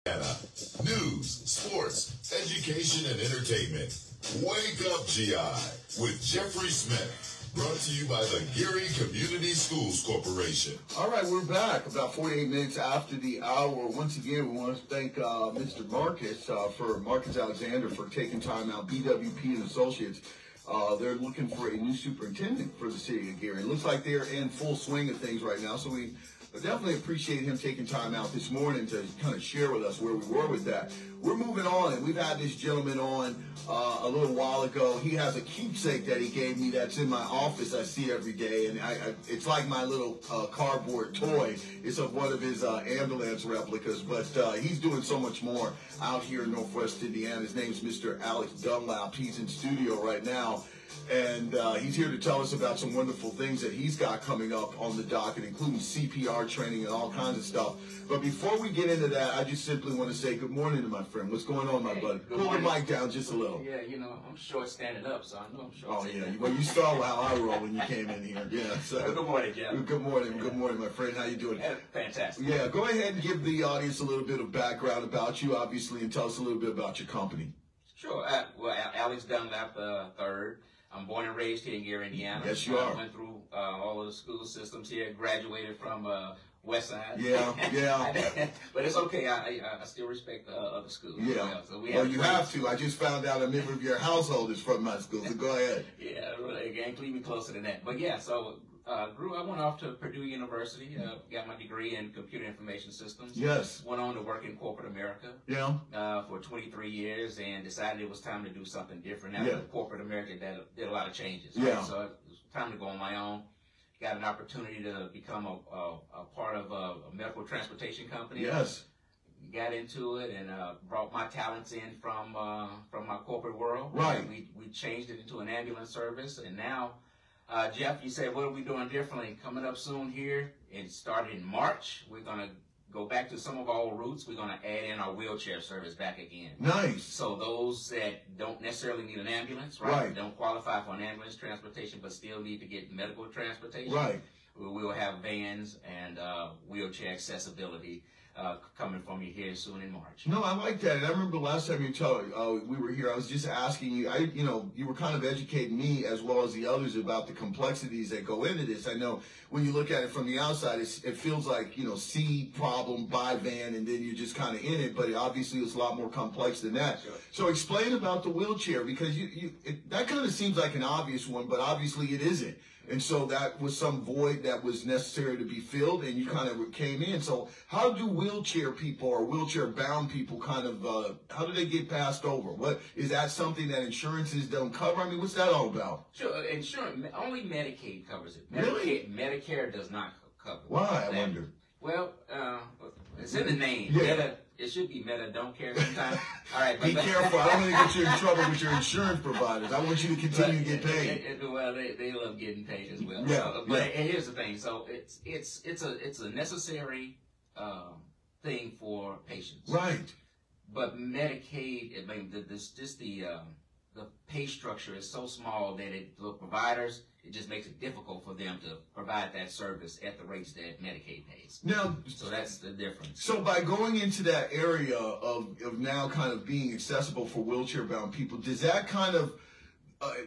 News, sports, education, and entertainment. Wake Up GI with Jeffrey Smith. Brought to you by the Geary Community Schools Corporation. All right, we're back about 48 minutes after the hour. Once again, we want to thank Mr. Marcus Alexander for taking time out, BWP and Associates. They're looking for a new superintendent for the city of Geary. It looks like they're in full swing of things right now, so we definitely appreciate him taking time out this morning to kind of share with us where we were with that. We're moving on, and we've had this gentleman on a little while ago. He has a keepsake that he gave me that's in my office I see every day, and it's like my little cardboard toy. It's of one of his ambulance replicas, but he's doing so much more out here in Northwest Indiana. His name's Mr. Alex Dunlap. He's in studio right now. And he's here to tell us about some wonderful things that he's got coming up on the docket, including CPR training and all kinds of stuff. But before we get into that, I just simply want to say good morning to my friend. What's going on, my buddy? Pull the mic down just a little. Yeah, you know, I'm short standing up, so I know I'm short. Oh, yeah. Well, you saw how I roll when you came in here. Yeah. So, good morning, Jeff. Good morning. Good morning, my friend. How you doing? Fantastic. Yeah, go ahead and give the audience a little bit of background about you, obviously, and tell us a little bit about your company. Sure. Well, Alex Dunlap, III. I'm born and raised here in Geary, Indiana. Yes, you are. I went through all of the school systems here, graduated from West Side. Yeah, yeah. But it's okay. I still respect the other schools. Yeah. So well, you have to. I just found out a member of your household is from my school, so go ahead. Yeah, really. Can't leave me closer than that. But yeah, so I went off to Purdue University, got my degree in computer information systems. Yes. Went on to work in corporate America. Yeah. For 23 years and decided it was time to do something different. Now, corporate America did a lot of changes. Right? Yeah. So it was time to go on my own. Got an opportunity to become a part of a medical transportation company. Yes. Got into it and brought my talents in from my corporate world. Right. We changed it into an ambulance service, and now, Jeff, you said, what are we doing differently? Coming up soon here, it started in March. We're going to go back to some of our old roots. We're going to add in our wheelchair service back again. Nice. So those that don't necessarily need an ambulance, right? Don't qualify for an ambulance transportation, but still need to get medical transportation. Right. We will have vans and wheelchair accessibility coming from you here soon in March. No, I like that. And I remember last time we were here, I was just asking you, you were kind of educating me as well as the others about the complexities that go into this. I know when you look at it from the outside, it feels like, see problem, buy van, and then you're just kind of in it. But obviously it's a lot more complex than that. Sure. So explain about the wheelchair, because that kind of seems like an obvious one, but obviously it isn't. And so that was some void that was necessary to be filled, and you kind of came in. So how do wheelchair people or wheelchair-bound people kind of, how do they get passed over? What is that something that insurances don't cover? I mean, what's that all about? Sure, insurance, only Medicaid covers it. Really? Medicare does not cover it. Why, I wonder? Well, it's in the name. Yeah. It should be Meta, don't care sometimes. All right, be careful. I don't want to get you in trouble with your insurance providers. I want you to continue to get paid. Well, they love getting paid as well. Yeah. But here's the thing. So it's a necessary thing for patients. Right. But Medicaid, I mean, the pay structure is so small that the providers, it just makes it difficult for them to provide that service at the rates that Medicaid pays. Now, so that's the difference. So by going into that area of now kind of being accessible for wheelchair-bound people, does that kind of,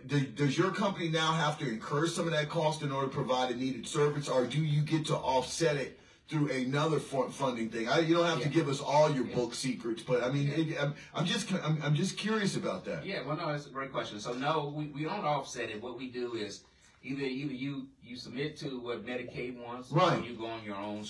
does your company now have to incur some of that cost in order to provide a needed service, or do you get to offset it through another funding thing? You don't have to give us all your book secrets, but I mean, I'm just curious about that. Yeah, well, no, that's a great question. So no, we don't offset it. What we do is either you submit to what Medicaid wants, right, or you go on your own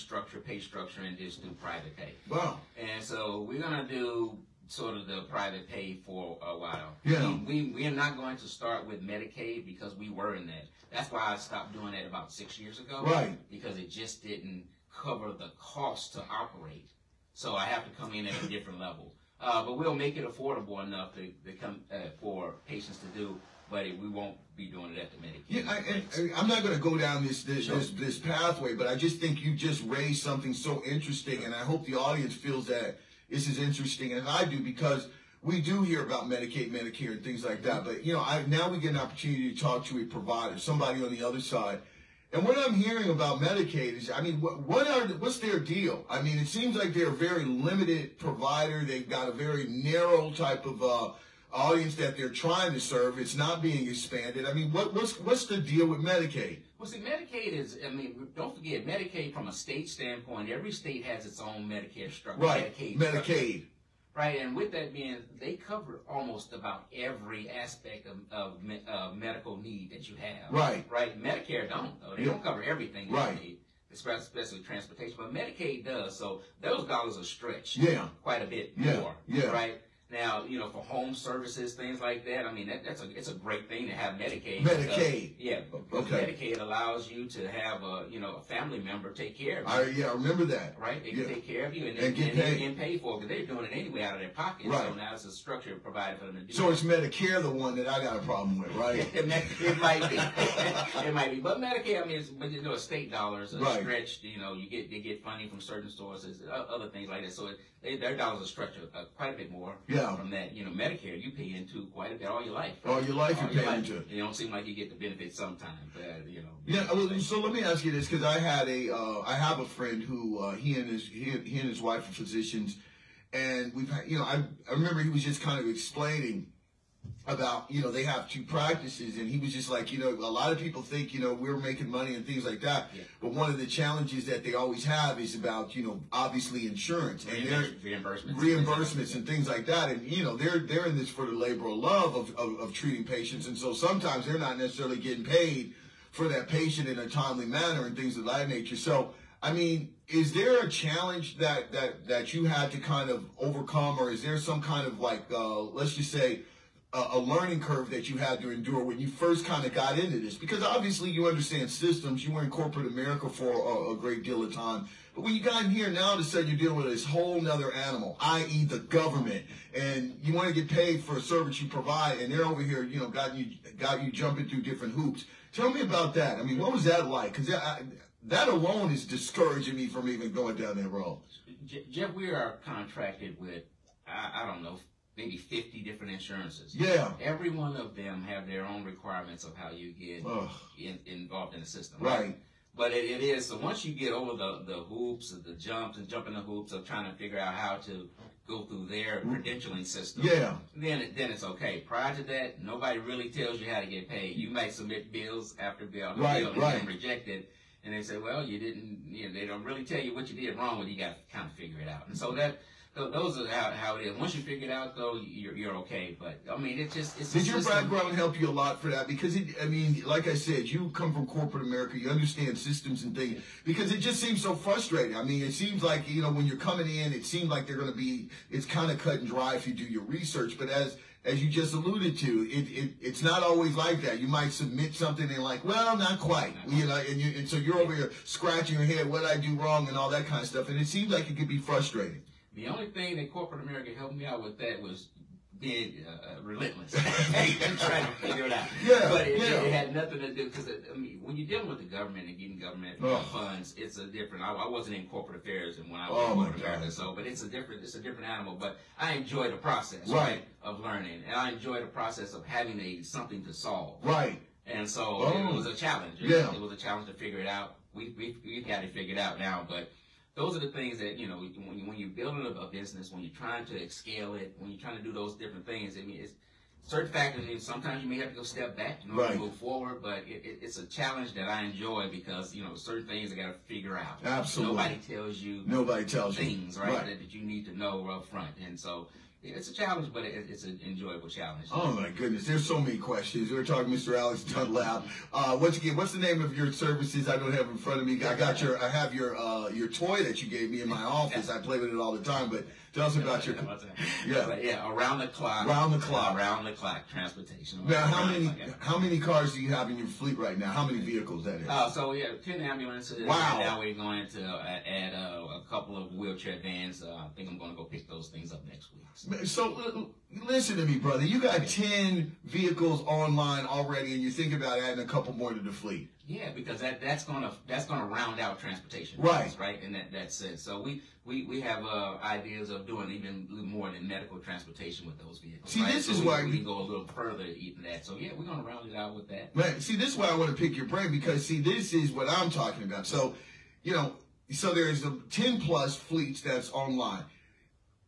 pay structure, and just do private pay. Wow. And so we're gonna do sort of the private pay for a while. Yeah. We are not going to start with Medicaid because we were in that. That's why I stopped doing that about 6 years ago. Right. Because it just didn't cover the cost to operate. So I have to come in at a different level. But we'll make it affordable enough to come for patients to do. But we won't be doing it at the Medicaid. Yeah, I'm not going to go down this pathway, but I just think you just raised something so interesting, and I hope the audience feels that this is interesting as I do, because we do hear about Medicaid, Medicare, and things like that. But now we get an opportunity to talk to a provider, somebody on the other side. And what I'm hearing about Medicaid is, I mean, what's their deal? I mean, it seems like they're a very limited provider. They've got a very narrow type of audience that they're trying to serve. It's not being expanded. I mean, what's the deal with Medicaid? Well, see, Medicaid is, I mean, don't forget, Medicaid from a state standpoint, every state has its own Medicare structure. Right, Medicaid. Structure. Right, and with that being, they cover almost about every aspect of medical need that you have. Right. Right, Medicare don't, though. They don't cover everything that you need, especially transportation, but Medicaid does, so those dollars are stretched quite a bit more. Right? Now, you know, for home services, things like that, I mean, it's a great thing to have Medicaid. Medicaid. Because Medicaid allows you to have a family member take care of you. I remember that. Right? They can take care of you and get paid for it because they're doing it anyway out of their pocket. Right. So now it's a structure provided for them to do. So it's Medicare the one that I got a problem with, right? It might be. It might be. But Medicaid, I mean, state dollars are stretched. You know, they get funding from certain sources, other things like that. So their dollars are stretched quite a bit more. From that, Medicare, you pay into quite a bit all your life. All your life you pay into it. It don't seem like you get the benefits sometimes, Yeah, so let me ask you this, because I have a friend who he and his wife are physicians, and we've had, I remember he was just kind of explaining about, they have two practices, and he was just like, a lot of people think, we're making money and things like that, but one of the challenges that they always have is about, obviously insurance and reimbursements and things like that, and they're in this for the labor of love of treating patients, and so sometimes they're not necessarily getting paid for that patient in a timely manner and things of that nature. So, I mean, is there a challenge that you had to kind of overcome, or is there some kind of like, let's just say, a learning curve that you had to endure when you first kind of got into this? Because obviously you understand systems. You were in corporate America for a great deal of time. But when you got in here, now all of a sudden you're dealing with this whole nother animal, i.e. the government. And you want to get paid for a service you provide, and they're over here, got you jumping through different hoops. Tell me about that. I mean, what was that like? Because that alone is discouraging me from even going down that road. Jeff, we are contracted with, I don't know, maybe 50 different insurances. Yeah. Every one of them have their own requirements of how you get involved in the system. Right. But it is, so once you get over the hoops, the jumps, and jumping the hoops of trying to figure out how to go through their credentialing system, then it's okay. Prior to that, nobody really tells you how to get paid. You might submit bills after bill, and get rejected. And they say, well, you didn't, they don't really tell you what you did wrong, but you got to kind of figure it out. And so those are how it is. Once you figure it out, though, you're okay. But I mean, it's Did your background help you a lot for that? Because like I said, you come from corporate America. You understand systems and things. Because it just seems so frustrating. I mean, it seems like when you're coming in, it seems like they're going to be. It's kind of cut and dry if you do your research. But as you just alluded to, it's not always like that. You might submit something and like, well, not quite, and so you're over here scratching your head, what did I do wrong, and all that kind of stuff. And it seems like it could be frustrating. The only thing that corporate America helped me out with that was being relentless and trying to figure it out. But it had nothing to do, because when you're dealing with the government and getting government funds, it's a different. I wasn't in corporate affairs and when I was in corporate America, but it's a different animal. But I enjoy the process of learning, and I enjoy the process of having something to solve. And so it was a challenge. It was a challenge to figure it out. We've got it figured out now, but those are the things that, when you're building a business, when you're trying to scale it, when you're trying to do those different things, it's certain factors. Sometimes you may have to go step back in order to move forward, but it's a challenge that I enjoy because, certain things I got to figure out. Absolutely. Nobody tells you things, that you need to know up front. And so it's a challenge, but it's an enjoyable challenge. Oh my goodness, there's so many questions. We're talking Mr. Alex Dunlap. Once again, what's the name of your services? I don't have it in front of me. I have your toy that you gave me in my office. I play with it all the time. But tell us about your around the clock. Around the clock transportation. Now, how many cars do you have in your fleet right now? How many vehicles that is? So we have 10 ambulances. Wow. Now we're going to add a couple of wheelchair vans. I think I'm going to go pick those things up next week. So listen to me, brother. You got 10 vehicles online already, and you think about adding a couple more to the fleet. Yeah, because that's gonna round out transportation, right? Right, in that sense. So we have ideas of doing even more than medical transportation with those vehicles. See, right? this so is we, why we can go a little further than that. So yeah, we're gonna round it out with that. Man, see, this is why I want to pick your brain, because see, this is what I'm talking about. So, so there's the 10 plus fleets that's online,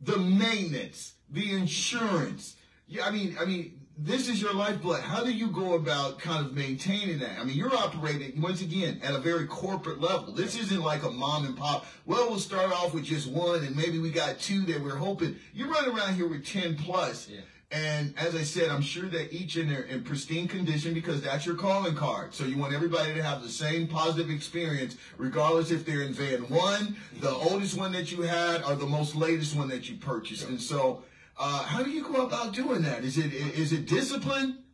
the maintenance, the insurance. Yeah, I mean. This is your lifeblood. How do you go about kind of maintaining that? I mean, you're operating, once again, at a very corporate level. This isn't like a mom and pop. Well, we'll start off with just one, and maybe we got 2 that we're hoping. You're running around here with 10 plus. Yeah. And as I said, I'm sure that each in pristine condition, because that's your calling card. So you want everybody to have the same positive experience, regardless if they're in van 1, the oldest one that you had, or the most latest one that you purchased. Yeah. And so, how do you go about doing that? Is it discipline?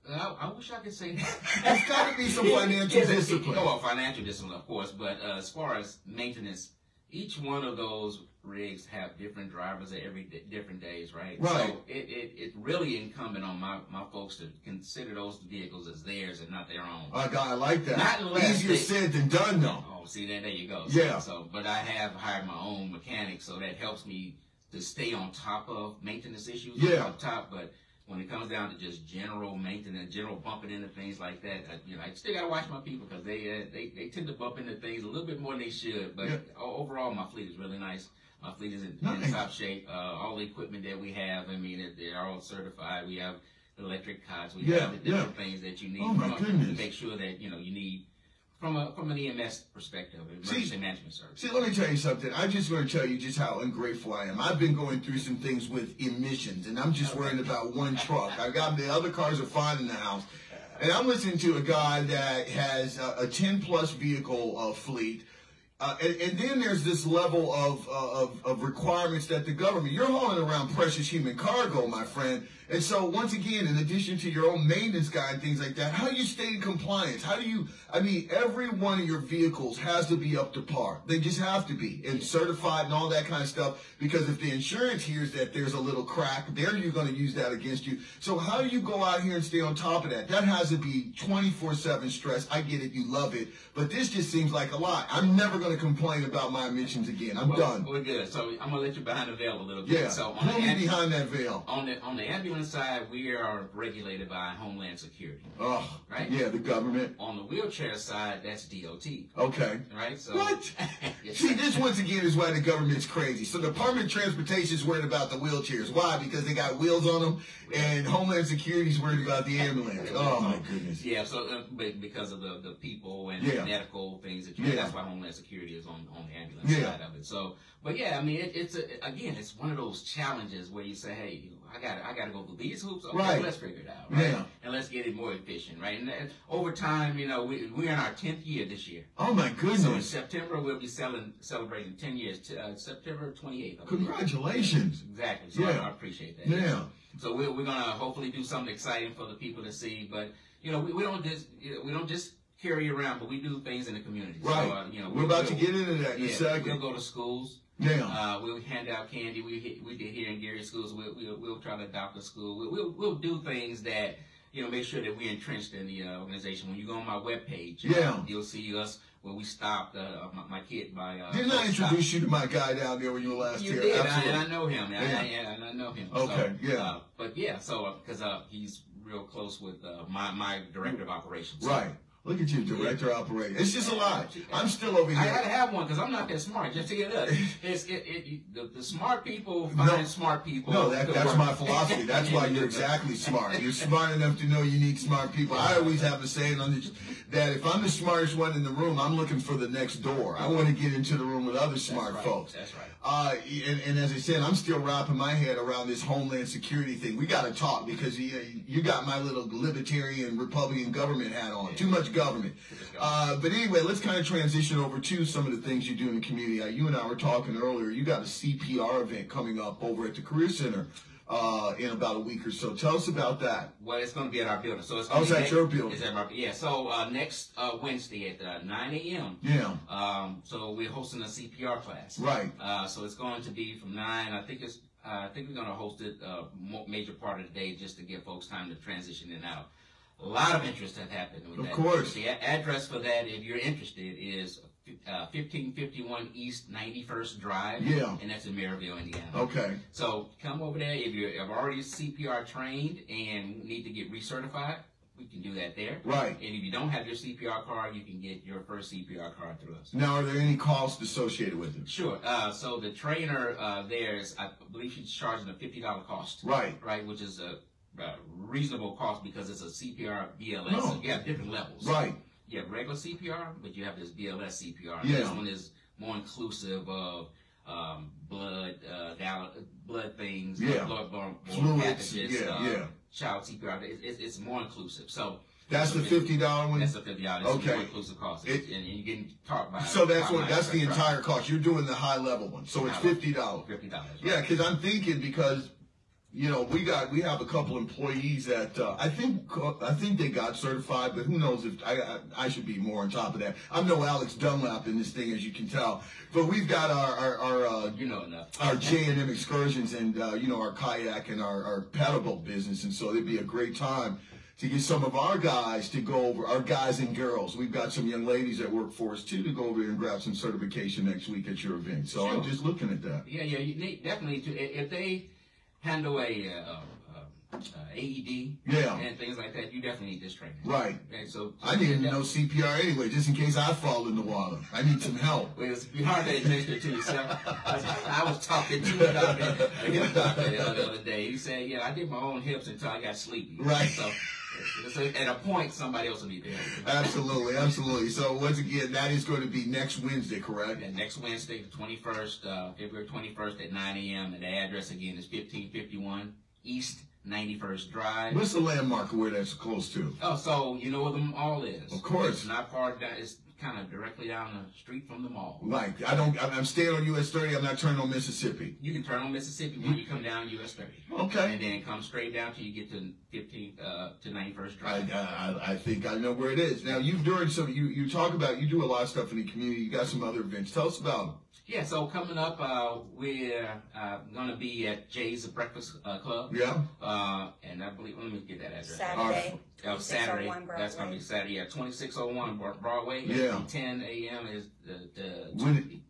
I wish I could say that. There's got to be some financial discipline. Well, financial discipline, of course, but as far as maintenance, each one of those rigs have different drivers at different days, right? Right. So it really incumbent on my folks to consider those vehicles as theirs and not their own. I like that. Not unless easier said than done, though. Oh, see, there you go. Yeah. So, but I have hired my own mechanic, so that helps me to stay on top of maintenance issues. Yeah. On top, but when it comes down to just general maintenance, general bumping into things like that, I still gotta watch my people, because they tend to bump into things a little bit more than they should. But overall, my fleet is really nice. My fleet is in top shape. All the equipment that we have, I mean, they're all certified. We have electric cots. We have the different things that you need to make sure that you need. From an EMS perspective, emergency management service. See, let me tell you something. I just want to tell you just how ungrateful I am. I've been going through some things with emissions, and I'm just worrying about one truck. I got the other cars are fine in the house, and I'm listening to a guy that has a 10-plus vehicle fleet. And then there's this level of requirements that the government, you're hauling around precious human cargo, my friend. And so once again, in addition to your own maintenance guy and things like that, how do you stay in compliance? How do you, every one of your vehicles has to be up to par. They just have to be, and certified and all that kind of stuff, because if the insurance hears that there's a little crack, you're going to use that against you. So how do you go out here and stay on top of that? That has to be 24/7 stress. I get it. You love it. But this just seems like a lot. I'm never going to complain about my emissions again. I'm done. We're good. So I'm going to let you behind the veil a little bit. Yeah. So pull me behind that veil. On the ambulance side, we are regulated by Homeland Security. Oh, right? Yeah, the government. On the wheelchair side, that's DOT. Okay. Right? So what? See, this once again is why the government's crazy. So the Department of Transportation is worried about the wheelchairs. Why? Because they got wheels on them, and Homeland Security is worried about the ambulance. Oh, my goodness. Yeah, so because of the people and the medical things that that's why Homeland Security is on the ambulance side of it. So, but yeah, it's one of those challenges where you say, hey, I gotta go through these hoops. Okay, right. Let's figure it out, right? Yeah. And let's get it more efficient, right? And over time, we're in our 10th year this year. Oh my goodness! So in September we'll be celebrating 10 years. September 28th. Congratulations! Exactly. So I appreciate that. Yeah. So we're gonna hopefully do something exciting for the people to see, but we don't just carry around, but we do things in the community. Right. So, we're about to get into that in a second. We'll go to schools. Yeah. We'll hand out candy. We did here in Gary schools. We'll try to adopt a school. We'll do things that make sure that we're entrenched in the organization. When you go on my webpage, you'll see us where we stopped. My kid, didn't I introduce you to my guy down there when you were last here? You did, and I know him. And I know him. Okay. So, but because he's real close with my director of operations. Right. Look at you, director operator. It's just a lot. I'm still over here. I gotta have one because I'm not that smart. Just to get up, the smart people find smart people. No, that's my philosophy. That's why you're exactly smart. You're smart enough to know you need smart people. I always have a saying on this, that if I'm the smartest one in the room, I'm looking for the next door. I want to get into the room with other smart folks. That's right. And as I said, I'm still wrapping my head around this Homeland Security thing. We got to talk because you got my little libertarian Republican government hat on. Too much government. But anyway, let's kind of transition over to some of the things you do in the community. You and I were talking earlier. You got a CPR event coming up over at the Career Center in about a week or so. Tell us about that. Well, it's going to be at our building. So it's going to be at your building. So next Wednesday at 9 a.m. Yeah. So we're hosting a CPR class. Right. So it's going to be from 9. I think it's I think we're going to host it major part of the day just to give folks time to transition in and out. A lot of interest has happened with that. Of course. The address for that, if you're interested, is 1551 East 91st Drive. Yeah. And that's in Maryville, Indiana. Okay. So come over there. If you're already CPR trained and need to get recertified, we can do that there. Right. And if you don't have your CPR card, you can get your first CPR card through us. Now, are there any costs associated with it? Sure. So the trainer there is, I believe she's charging a $50 cost. Right. Right, which is a reasonable cost because it's a CPR BLS. No. So you have different levels. Right. You have regular CPR, but you have this BLS CPR. Yeah. This one is more inclusive of blood things, Yeah. blood-borne Fluids. pathogens, Yeah. child CPR. It's more inclusive. So That's the $50 one? that's the $50. It's Okay. more inclusive cost, and you're getting taught by. So that's by that's the my entire cost. You're doing the high level one. So it's $50. $50. Right? Yeah, because I'm thinking because we have a couple employees that I think they got certified, but who knows if I should be more on top of that. I'm no Alex Dunlap in this thing, as you can tell. But we've got our enough. Our J&M excursions and our kayak and our paddle boat business, and so it'd be a great time to get some of our guys to go over, our guys and girls. We've got some young ladies that work for us too to go over and grab some certification next week at your event. So Sure. I'm just looking at that. Yeah, you need, definitely. If they handle a AED and things like that, you definitely need this training. Right. And so I need to know CPR anyway, just in case I fall in the water. I need some help. Well, it's hard to administer to yourself. I was talking to a doctor the other day. He said, I did my own hips until I got sleepy. Right. So at a point, somebody else will need to help. Absolutely. So once again, that is going to be next Wednesday, correct? And next Wednesday, the 21st, February 21st at 9 a.m. And the address again is 1551 East 91st Drive. What's the landmark where that's close to? Oh, so you know where the mall is. Of course. It's not far down. It's kind of directly down the street from the mall. Like, I'm staying on US 30. I'm not turning on Mississippi. You can turn on Mississippi when you come down US 30. Okay. And then come straight down till you get to 15th to 91st Drive. I think I know where it is. Now, you do a lot of stuff in the community. You got some other events. Tell us about them. Yeah, so coming up, we're going to be at Jay's Breakfast Club. Yeah. And I believe, let me get that address. Saturday. Saturday. That's going to be Saturday. Yeah, 2601 Broadway. Yeah. From 10 a.m. is the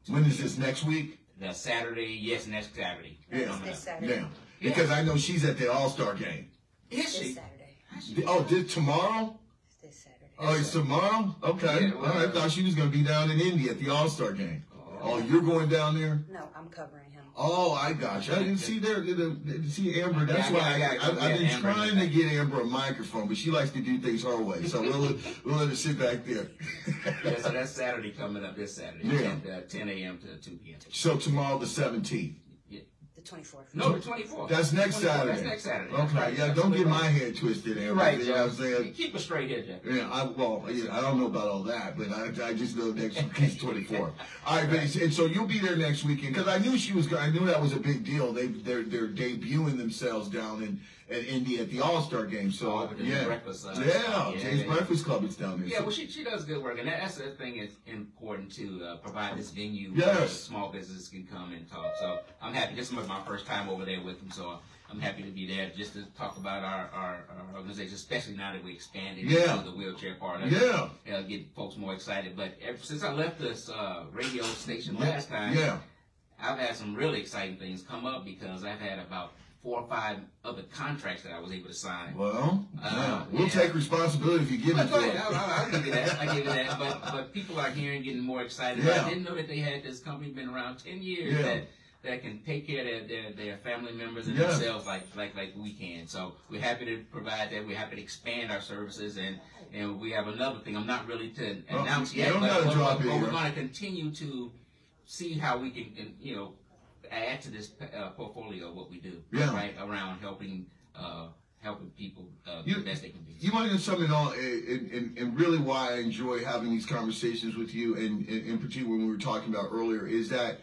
when is this, next week? The Saturday, yes, next Saturday. Yeah. This Saturday. Yeah. Because I know she's at the All-Star game. Is she? This Saturday. Oh, tomorrow? This Saturday. Oh, it's tomorrow? Okay. Yeah, well, I thought she was going to be down in Indy at the All-Star game. Oh, you're going down there? No, I'm covering him. Oh, I got you. I didn't see see Amber. That's why I've been trying to get Amber a microphone, but she likes to do things her way. So we'll let her sit back there. Yeah, so that's Saturday coming up this Saturday. Yeah. 10 a.m. to 2 p.m. So tomorrow, the 17th. The 24th. No, the 24th. That's next Saturday. That's next Saturday. Okay, Right. yeah, don't get my head twisted, Amber. Right, You know what I'm saying? Keep it straight here, Jeff. Yeah, I don't know about all that, but I just know next week is 24. All right, but and so you'll be there next weekend because I knew that was a big deal. They're debuting themselves down in Indy at the All-Star game. So the breakfast, Jay's Breakfast Club is down there. Yeah, well, she does good work, and that's the thing is important to provide this venue Yes. where small businesses can come and talk. So I'm happy. This was my first time over there with them, so I'm happy to be there just to talk about our organization, especially now that we expanded into the wheelchair part of it. Get folks more excited. But since I left this radio station last time, I've had some really exciting things come up because I've had about 4 or 5 other contracts that I was able to sign. Well, we'll take responsibility if you give it to us. I'll give you that. I give you that. But people are here and getting more excited. Yeah. I didn't know that they had this company been around 10 years that can take care of their family members and themselves like we can. So we're happy to provide that. We're happy to expand our services and we have another thing. I'm not really to announce yet, but we're going to continue to see how we can add to this portfolio of what we do, right, around helping people the best they can be. You want to know something, and really why I enjoy having these conversations with you, and in particular when we were talking about earlier, is that,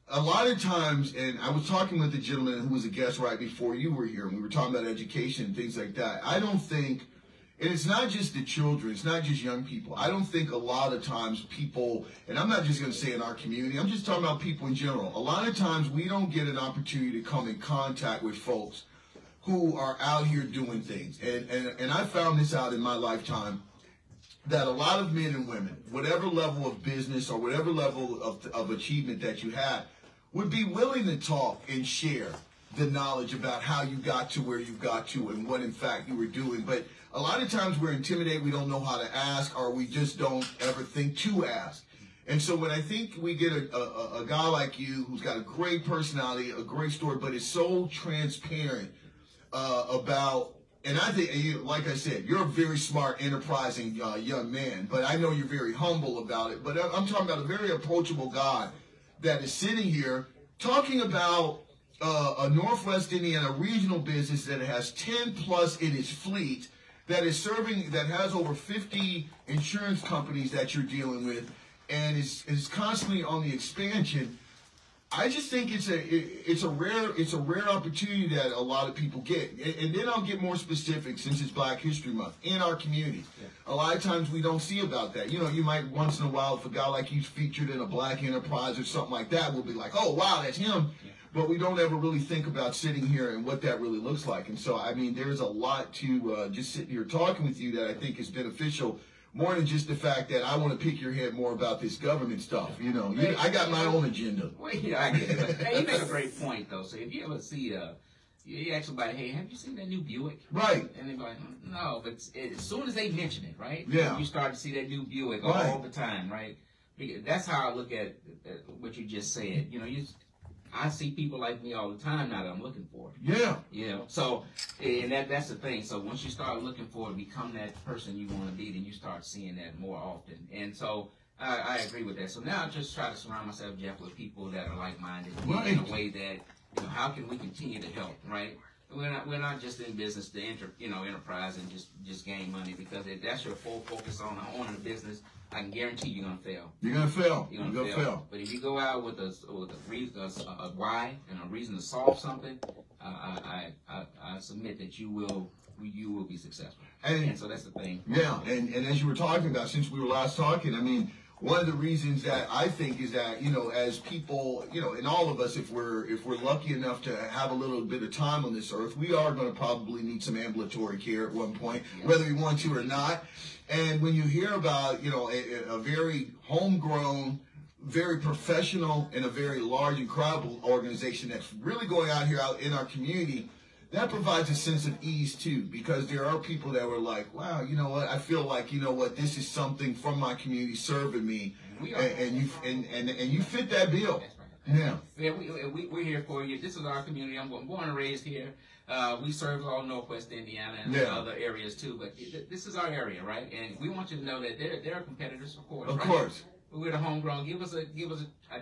a lot of times, and I was talking with a gentleman who was a guest right before you were here, and we were talking about education and things like that. I don't think And it's not just the children, it's not just young people. I don't think a lot of times people, and I'm not just going to say in our community, I'm just talking about people in general. A lot of times we don't get an opportunity to come in contact with folks who are out here doing things. And I found this out in my lifetime, that a lot of men and women, whatever level of business or whatever level of achievement that you had, would be willing to talk and share the knowledge about how you got to where you got to and what in fact you were doing. But a lot of times we're intimidated, we don't know how to ask, or we just don't ever think to ask. And so when I think we get a guy like you who's got a great personality, a great story, but is so transparent about, and I think, like I said, you're a very smart, enterprising young man, but I know you're very humble about it. But I'm talking about a very approachable guy that is sitting here talking about a Northwest Indiana regional business that has 10 plus in its fleet, that is serving, that has over 50 insurance companies that you're dealing with, and is constantly on the expansion. I just think it's a rare opportunity that a lot of people get. And then I'll get more specific, since it's Black History Month in our community. Yeah. A lot of times we don't see about that. You know, you might once in a while, if a guy like you's featured in a Black enterprise or something like that, we'll be like, oh wow, that's him. Yeah. But we don't ever really think about sitting here and what that really looks like. And so, I mean, there's a lot to just sitting here talking with you that I think is beneficial, more than just the fact that I want to pick your head more about this government stuff. You know, I got my own agenda. Well, yeah, I get it. Hey, you make a great point, though. So if you ever see, you ask somebody, hey, have you seen that new Buick? Right. And they're like, no, but as soon as they mention it, right? Yeah. You start to see that new Buick right. all the time, right? That's how I look at what you just said. You know, I see people like me all the time now that I'm looking for. Yeah. You know, so, and that's the thing. So once you start looking for it, become that person you want to be, then you start seeing that more often. And so I agree with that. So now I just try to surround myself, Jeff, with people that are like-minded right. in a way that, you know, how can we continue to help, right? We're not just in business to enterprise and just gain money, because if that's your full focus on owning a business, I can guarantee you're gonna fail. You're gonna fail. You're gonna fail. But if you go out with a reason, a why, and a reason to solve something, I submit that you will be successful. And so that's the thing. Yeah, and as you were talking about, since we were last talking, I mean, one of the reasons that I think is that, you know, as people, you know, and all of us, if we're lucky enough to have a little bit of time on this earth, we are going to probably need some ambulatory care at one point, whether we want to or not. And when you hear about, you know, a very homegrown, very professional, and a very large, incredible organization that's really going out here out in our community, that provides a sense of ease too, because there are people that were like, wow, you know what, I feel like, you know what, this is something from my community serving me, and you fit that bill. Yeah, we're here for you. This is our community. I'm born and raised here. We serve all Northwest Indiana and other areas too, but this is our area, right? And we want you to know that there are competitors, of course. Of course. But we're the homegrown. Give us a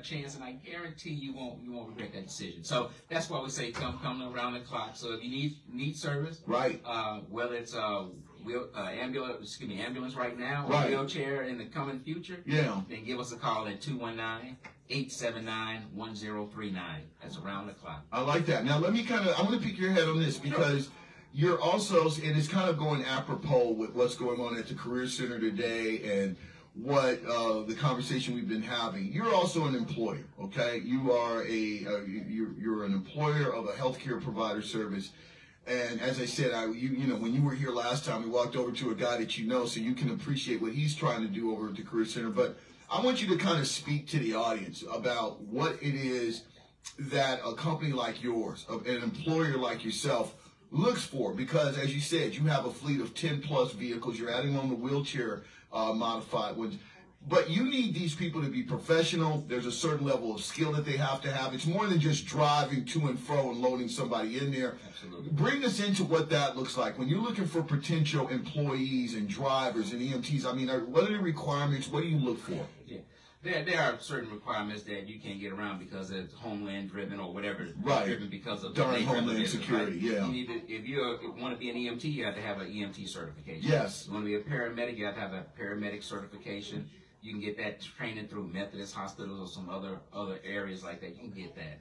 chance, and I guarantee you won't regret that decision. So that's why we say come around the clock. So if you need service, right? Whether it's ambulance right now, or right. wheelchair in the coming future, then give us a call at 219-879-1039. That's around the clock. I like that. Now, I'm going to pick your head on this, because you're also, and it's kind of going apropos with what's going on at the Career Center today and what the conversation we've been having. You're also an employer, okay? You are you're an employer of a healthcare provider service. And as I said, you know, when you were here last time, we walked over to a guy that you know, so you can appreciate what he's trying to do over at the Career Center. But I want you to kind of speak to the audience about what it is that a company like yours, an employer like yourself, looks for. Because as you said, you have a fleet of 10 plus vehicles. You're adding on the wheelchair modified ones. But you need these people to be professional. There's a certain level of skill that they have to have. It's more than just driving to and fro and loading somebody in there. Absolutely. Bring us into what that looks like. When you're looking for potential employees and drivers and EMTs, I mean, what are the requirements? What do you look for? Yeah. There are certain requirements that you can't get around because it's homeland driven or whatever. Right. Driven because of during homeland security, right? You need to, if you want to be an EMT, you have to have an EMT certification. Yes. You want to be a paramedic, you have to have a paramedic certification. You can get that training through Methodist hospitals or some other areas like that. You can get that.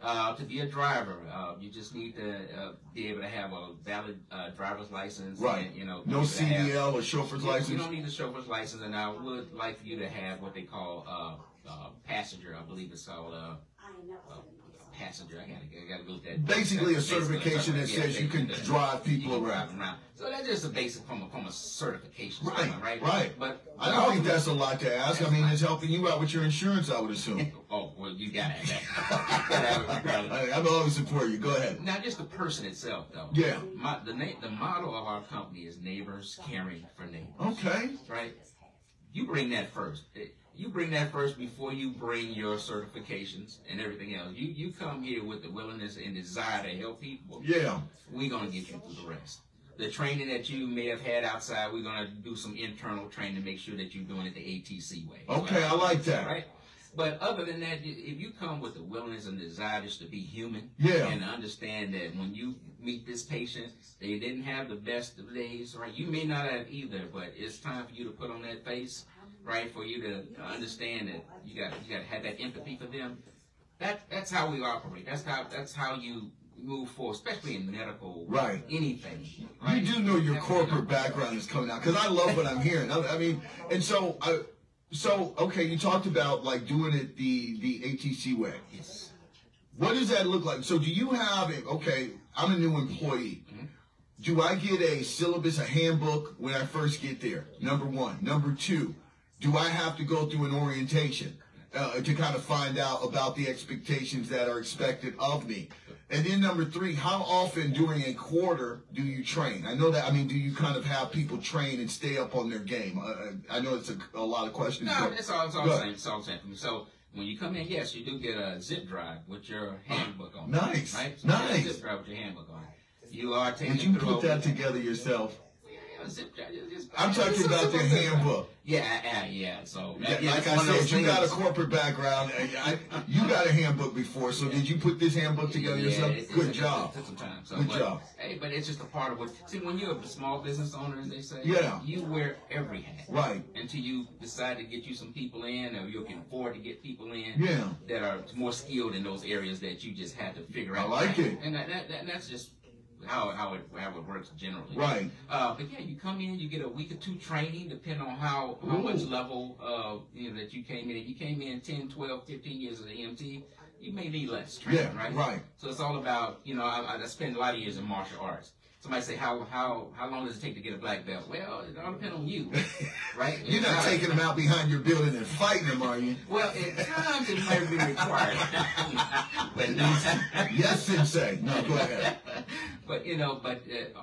To be a driver, you just need to be able to have a valid driver's license. Right. And, you know, No CDL or chauffeur's license? You don't need a chauffeur's license, and I would like for you to have what they call passenger. I believe it's called passenger. I gotta go with that. Basically, a certification that says you can drive people around. So that's just a basic from a certification. Right. But I don't think that's a lot to ask. I mean, it's helping you out with your insurance, I would assume. Oh, well, you gotta have that. You gotta have it regardless. I'm always support you. Go ahead. Now, just the person itself, though. Yeah. The motto of our company is neighbors caring for neighbors. Okay. Right? You bring that first. You bring that first before you bring your certifications and everything else. You come here with the willingness and desire to help people. Yeah. We're going to get you through the rest. The training that you may have had outside, we're going to do some internal training to make sure that you're doing it the ATC way. Okay, I like that. Right? But other than that, if you come with the willingness and desire just to be human, yeah, and understand that when you meet this patient, they didn't have the best of days, right? You may not have either, but it's time for you to put on that face, right? For you to understand that you got to have that empathy for them. That's how we operate. That's how you move forward, especially in medical, right? Anything. Right? You do know your corporate background is coming out, because I love what I'm hearing. I mean, and so. So, okay, you talked about like doing it the ATC way. Yes. What does that look like? So do you have, okay, I'm a new employee. Mm-hmm. Do I get a syllabus, a handbook when I first get there? Number one. Number two, do I have to go through an orientation to kind of find out about the expectations that are expected of me? And then number three, how often during a quarter do you train? I know that, I mean, do you kind of have people train and stay up on their game? I know it's a lot of questions. No, it's all the same. It's all the same for me. So when you come in, yes, you do get a zip drive with your handbook on it. Nice. Right? So nice. You get a zip drive with your handbook on it. You are taking Would you put that together yourself? Zip drive, I'm talking about the handbook. Yeah. So like I said, you got a corporate background. You got a handbook before, so did you put this handbook together yourself? Good job. It took some time. So, Good job. Hey, but it's just a part of what. See, when you're a small business owner, as they say, you wear every hat. Right. Until you decide to get you some people in, or you can afford to get people in. Yeah. That are more skilled in those areas that you just had to figure out. I like it. And that's just how it works generally. Right. But yeah, you come in, you get a week or two training, depending on how much level that you came in. If you came in 10, 12, 15 years as an EMT, you may need less training, right? So it's all about, I spent a lot of years in martial arts. Somebody say, how long does it take to get a black belt? Well, it all depends on you, right? You're not taking them out behind your building and fighting them, are you? Well, at times it might be required. But yes, Sensei. No, go ahead. But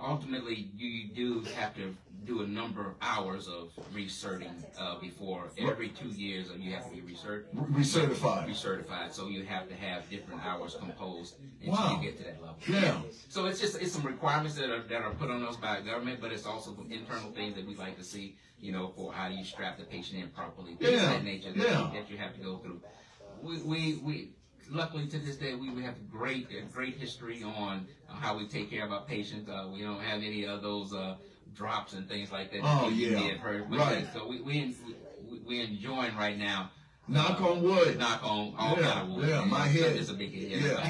ultimately you do have to do a number of hours of recerting before every 2 years you have to be recertified. So you have to have different hours composed until you get to that level. Yeah. So it's some requirements that are put on us by government, but it's also some internal things that we like to see, for how you strap the patient in properly. Things of that nature that you have to go through. We luckily to this day we have a great history on how we take care of our patients. We don't have any of those drops and things like that. Oh, you yeah. may have heard. Right. So we're enjoying right now. Knock on wood. Knock on all kind of wood. Yeah, my head. It's a big head. Yeah.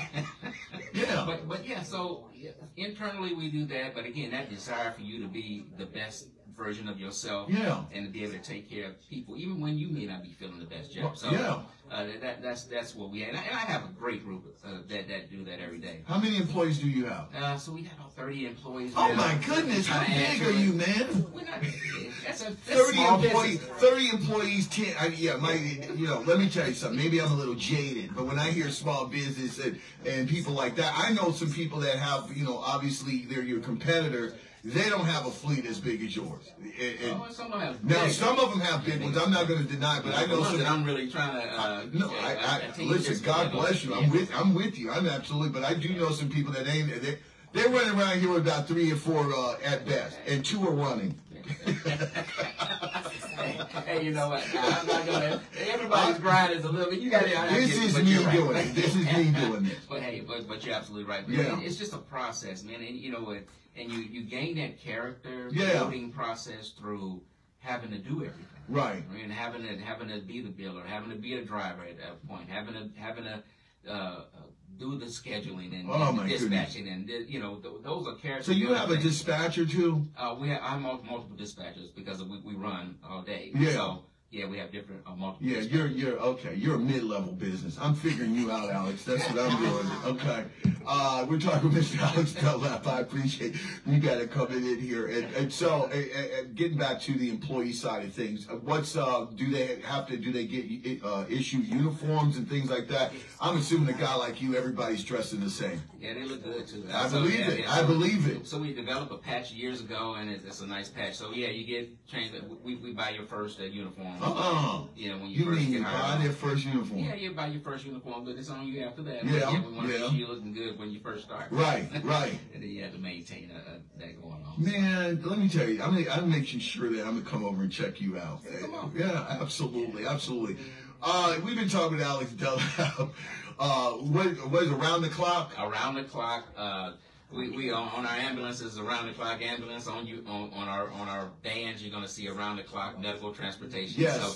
Yeah. But yeah, so internally we do that. But again, that desire for you to be the best version of yourself, and to be able to take care of people, even when you may not be feeling the best, Jeff. So that's what we have. And I have a great group that do that every day. How many employees do you have? So we have about 30 employees. Oh my goodness! How big are you, man? We're not, that's 30 employees. 30 employees. 10. Let me tell you something. Maybe I'm a little jaded, but when I hear small business and people like that, I know some people that have, obviously they're your competitors. They don't have a fleet as big as yours. Some of them have now, some of them have big ones. I'm not going to deny, but I know some. That I'm really trying to. Listen, God bless you. I'm with you. I'm absolutely. But I do know some people that ain't. They're running around here with about 3 or 4 at best, and 2 are running. Hey, you know what? I'm not gonna. Everybody's grind is a little bit. You got to. This is me doing it. This is me doing this. But hey, but you're absolutely right. It's just a process, man. And and you gain that character building process through having to do everything. Right. I mean, having to be the biller, having to be a driver at that point, having to do the scheduling and, Oh, my dispatching, and those are characters. So you have a dispatcher too? I have multiple dispatchers because we run all day. Yeah. So yeah, we have different multiple. Yeah, dispatchers. you're okay. You're a mid-level business. I'm figuring you out, Alex. That's what I'm doing. Okay. We're talking with Mr. Alex Dunlap. I appreciate you got to come in here. And so, getting back to the employee side of things, do they get issued uniforms and things like that? I'm assuming a guy like you, everybody's dressed in the same. Yeah, they look good too. I believe it. I believe it. So we developed a patch years ago, and it's a nice patch. So yeah, you get trained. We buy your first uniform. When you first get hired. Buy their first uniform. Yeah, you buy your first uniform, but it's on you after that. Yeah, we want to make sure you're looking good when you first start. Right. And then you have to maintain that going on. Man, let me tell you, I'm making sure that I'm gonna come over and check you out. Yeah, come on. Yeah, absolutely. We've been talking with Alex Dunlap. What is around the clock? Around the clock. We on our ambulances, around the clock ambulance. On our vans, you're gonna see around the clock medical transportation. Yes. So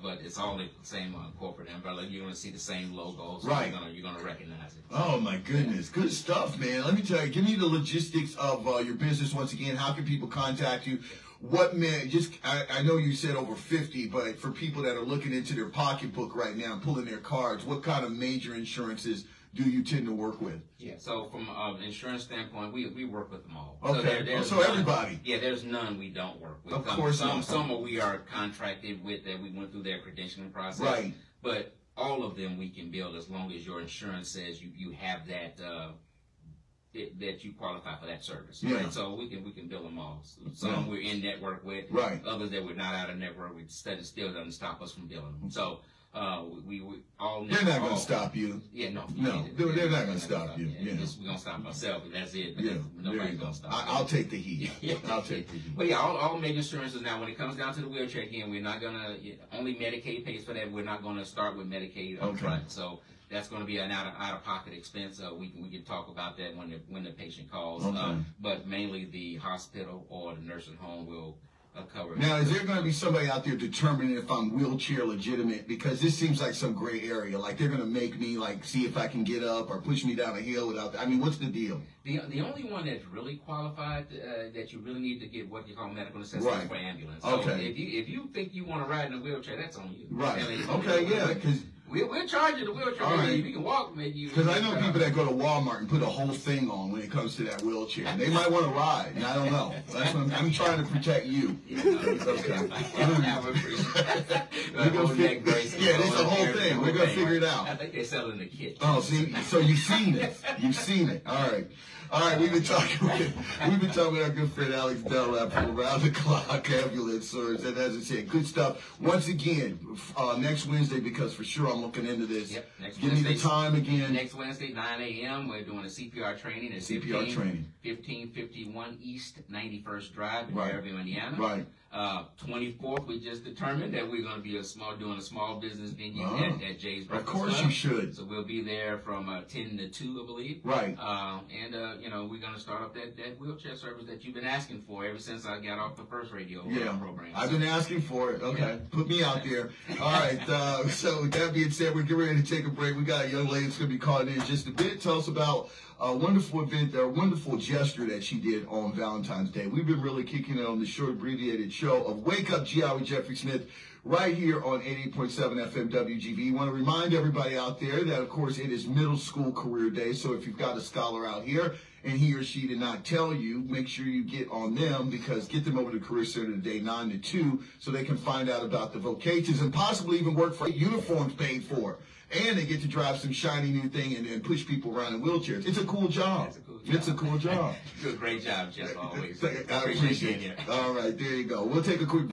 but it's all the same corporate umbrella. You're gonna see the same logos. So right. You're gonna recognize it. Oh my goodness, good stuff, man. Let me tell you. Give me the logistics of your business once again. How can people contact you? I know you said over 50, but for people that are looking into their pocketbook right now and pulling their cards, what kind of major insurances do you tend to work with? Yeah, so from an insurance standpoint, we work with them all. Okay, so everybody. Yeah, there's none we don't work with. Of course not. Some we are contracted with that we went through their credentialing process. Right. But all of them we can build as long as your insurance says you have that that you qualify for that service. Yeah. Right? So we can build them all. Some we're in network with. Right. Others that we're not out of network with, still doesn't stop us from building them. So we all. They're not going to stop you. Yeah, no. They're not going to stop you. Yeah. We're going to stop ourselves, and that's it. Yeah. Nobody's going to stop us. I'll take the heat. I'll take the heat. But yeah, all major insurances now, when it comes down to the wheelchair, again, we're not going to, only Medicaid pays for that. We're not going to start with Medicaid up front. So that's going to be an out-of-pocket expense. We can talk about that when the patient calls. Okay. But mainly the hospital or the nursing home will cover. Now, is there going to be somebody out there determining if I'm wheelchair legitimate? Because this seems like some gray area. Like they're going to make me see if I can get up or push me down a hill without. What's the deal? The only one that's really qualified that you really need to get what you call medical necessity right. for ambulance. Okay. So if you think you want to ride in a wheelchair, that's on you. Right. Okay. Yeah. Because. We'll charge you the wheelchair. Right. If you can walk, maybe. Because I know people that go to Walmart and put a whole thing on when it comes to that wheelchair. And they might want to ride, and I don't know. That's what I'm trying to protect you. Yeah, no, okay. Yeah, it's a whole thing. We're gonna figure it out. I think they sell it in the kit. Oh, see, so you've seen it. You've seen it. All right. We've been talking with our good friend Alex Dunlap from Around the Clock Ambulance Service, and as I said, good stuff. Once again, next Wednesday, because for sure I'm looking into this. Yep. Next Give Wednesday, me the time again. Next Wednesday, 9 a.m. We're doing a CPR training at 1551 East 91st Drive in Maryville, Indiana. Right. 24th, we just determined that we're going to be doing a small business venue at Jay's Breakfast Of course Club. you should. So we'll be there from 10 to 2, I believe. Right. We're going to start up that wheelchair service that you've been asking for ever since I got off the first radio program. I've been asking for it. Okay. Yeah. Put me out there. All right. So with that being said, we're getting ready to take a break. We got a young lady that's going to be calling in just a bit. Tell us about a wonderful event, a wonderful gesture that she did on Valentine's Day. We've been really kicking it on the short abbreviated show of Wake Up GI with Jeffrey Smith right here on 88.7 FM WGVE. Want to remind everybody out there that, of course, it is middle school career day. So if you've got a scholar out here and he or she did not tell you, make sure you get on them, because get them over to the Career Center today, 9 to 2, so they can find out about the vocations and possibly even work for uniforms paid for. And they get to drive some shiny new thing and push people around in wheelchairs. It's a cool job. It's a cool job. You do a great job, Jeff, always. I appreciate it. All right, there you go. We'll take a quick